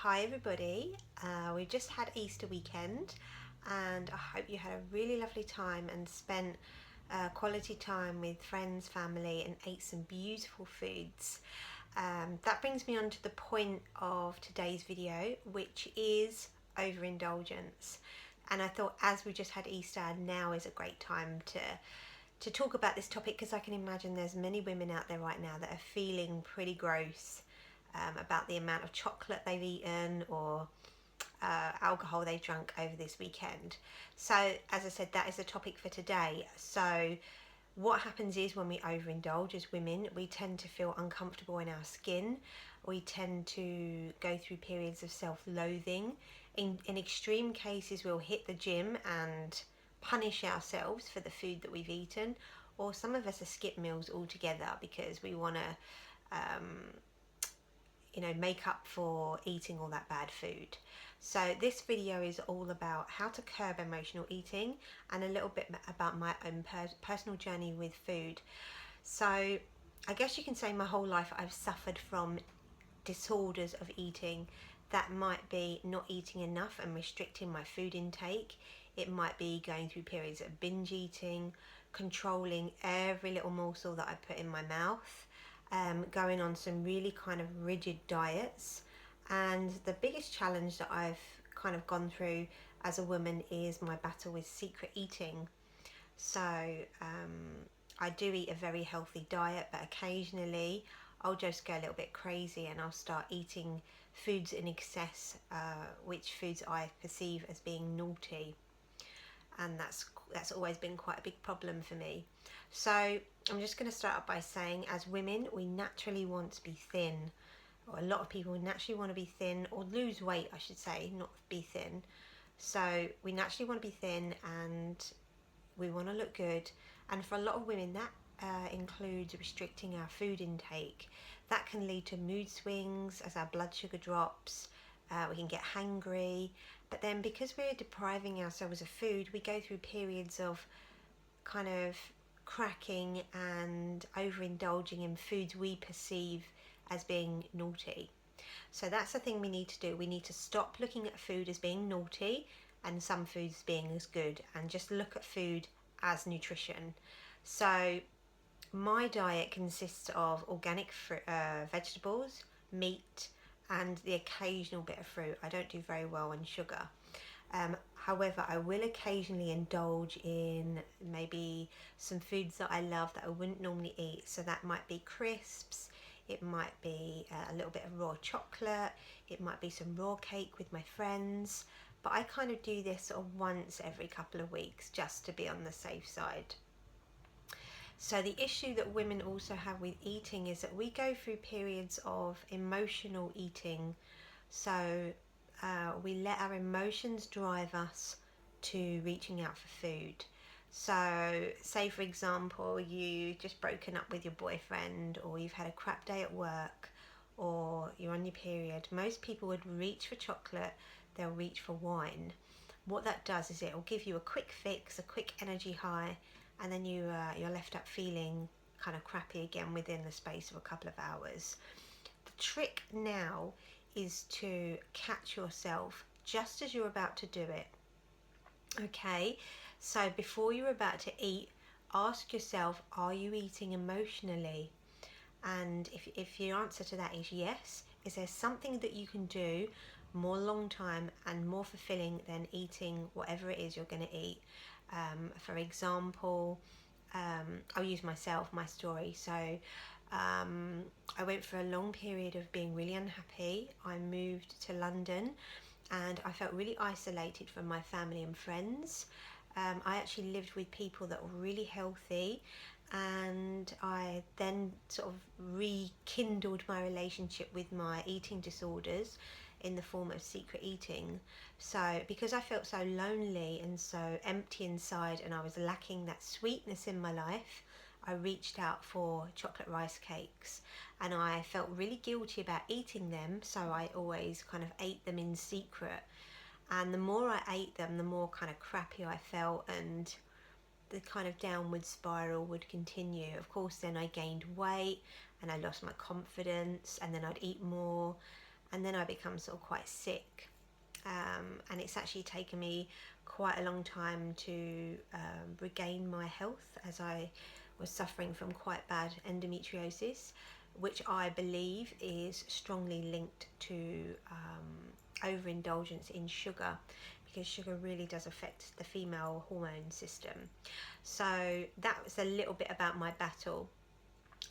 Hi everybody, we've just had Easter weekend and I hope you had a really lovely time and spent quality time with friends, family and ate some beautiful foods. That brings me on to the point of today's video, which is overindulgence. And I thought as we just had Easter, now is a great time to talk about this topic, because I can imagine there's many women out there right now that are feeling pretty gross about the amount of chocolate they've eaten or alcohol they drank over this weekend. So as I said, that is the topic for today. So what happens is when we overindulge as women, we tend to feel uncomfortable in our skin. We tend to go through periods of self-loathing. In extreme cases, we'll hit the gym and punish ourselves for the food that we've eaten, or some of us are skip meals altogether because we want to make up for eating all that bad food. So this video is all about how to curb emotional eating and a little bit about my own personal journey with food. So I guess you can say my whole life I've suffered from disorders of eating. That might be not eating enough and restricting my food intake. It might be going through periods of binge eating, controlling every little morsel that I put in my mouth, going on some really kind of rigid diets. And the biggest challenge that I've kind of gone through as a woman is my battle with secret eating. So I do eat a very healthy diet, but occasionally I'll just go a little bit crazy and I'll start eating foods in excess, which foods I perceive as being naughty. And that's always been quite a big problem for me. So I'm just going to start off by saying, as women, we naturally want to be thin, or a lot of people naturally want to be thin, or lose weight I should say, not be thin. So we naturally want to be thin and we want to look good, and for a lot of women that includes restricting our food intake. That can lead to mood swings as our blood sugar drops. We can get hangry, but then because we're depriving ourselves of food, we go through periods of kind of cracking and overindulging in foods we perceive as being naughty. So that's the thing we need to do. We need to stop looking at food as being naughty and some foods being as good, and just look at food as nutrition. So my diet consists of organic vegetables, meat, and the occasional bit of fruit. I don't do very well on sugar. However, I will occasionally indulge in maybe some foods that I love that I wouldn't normally eat. So that might be crisps, it might be a little bit of raw chocolate, it might be some raw cake with my friends. But I kind of do this sort of once every couple of weeks just to be on the safe side. So the issue that women also have with eating is that we go through periods of emotional eating. So we let our emotions drive us to reaching out for food. So say for example you've just broken up with your boyfriend, or you've had a crap day at work, or you're on your period. Most people would reach for chocolate, they'll reach for wine. What that does is it will give you a quick fix, a quick energy high, and then you're left up feeling kind of crappy again within the space of a couple of hours. The trick now is to catch yourself just as you're about to do it. Okay, so before you're about to eat, ask yourself, are you eating emotionally? And if your answer to that is yes, is there something that you can do more long time and more fulfilling than eating whatever it is you're going to eat? For example, I'll use myself, my story. So I went for a long period of being really unhappy. I moved to London and I felt really isolated from my family and friends. I actually lived with people that were really healthy, and I then sort of rekindled my relationship with my eating disorders in the form of secret eating. So because I felt so lonely and so empty inside, and I was lacking that sweetness in my life, I reached out for chocolate rice cakes, and I felt really guilty about eating them, so I always kind of ate them in secret. And the more I ate them, the more kind of crappy I felt, and the kind of downward spiral would continue. Of course, then I gained weight and I lost my confidence, and then I'd eat more, and then I become sort of quite sick. And it's actually taken me quite a long time to regain my health, as I was suffering from quite bad endometriosis, which I believe is strongly linked to overindulgence in sugar, because sugar really does affect the female hormone system. So that was a little bit about my battle.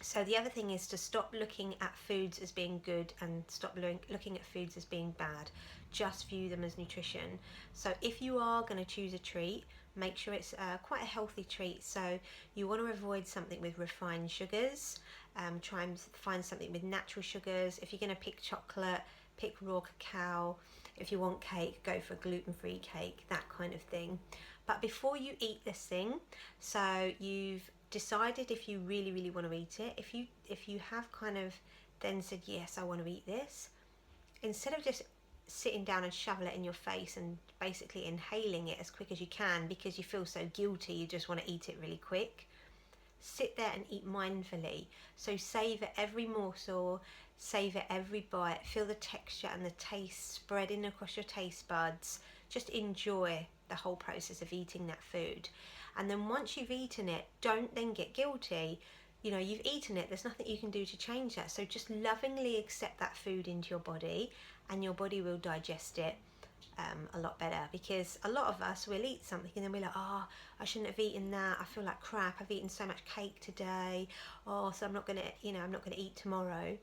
So the other thing is to stop looking at foods as being good and stop looking at foods as being bad. Just view them as nutrition. So if you are going to choose a treat, make sure it's quite a healthy treat. So you want to avoid something with refined sugars. Try and find something with natural sugars. If you're going to pick chocolate, pick raw cacao. If you want cake, go for gluten-free cake, that kind of thing. But before you eat this thing, so you've decided if you really want to eat it, if you have kind of then said, yes, I want to eat this, instead of just sitting down and shovel it in your face and basically inhaling it as quick as you can because you feel so guilty you just want to eat it really quick, sit there and eat mindfully. So savor every morsel, savor every bite, feel the texture and the taste spreading across your taste buds. Just enjoy the whole process of eating that food. And then once you've eaten it, don't then get guilty. You know, you've eaten it, there's nothing you can do to change that. So just lovingly accept that food into your body, and your body will digest it a lot better. Because a lot of us will eat something and then we're like, oh, I shouldn't have eaten that, I feel like crap, I've eaten so much cake today, oh, so I'm not gonna eat tomorrow.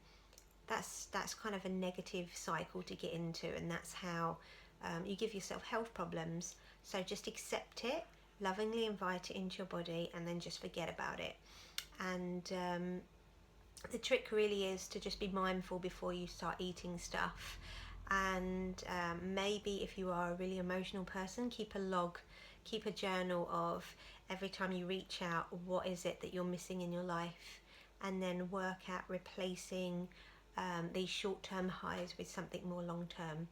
That's kind of a negative cycle to get into, and that's how you give yourself health problems. So just accept it, lovingly invite it into your body, and then just forget about it. And the trick really is to just be mindful before you start eating stuff. And maybe if you are a really emotional person, keep a log, keep a journal of every time you reach out, what is it that you're missing in your life, and then work at replacing these short-term highs with something more long-term.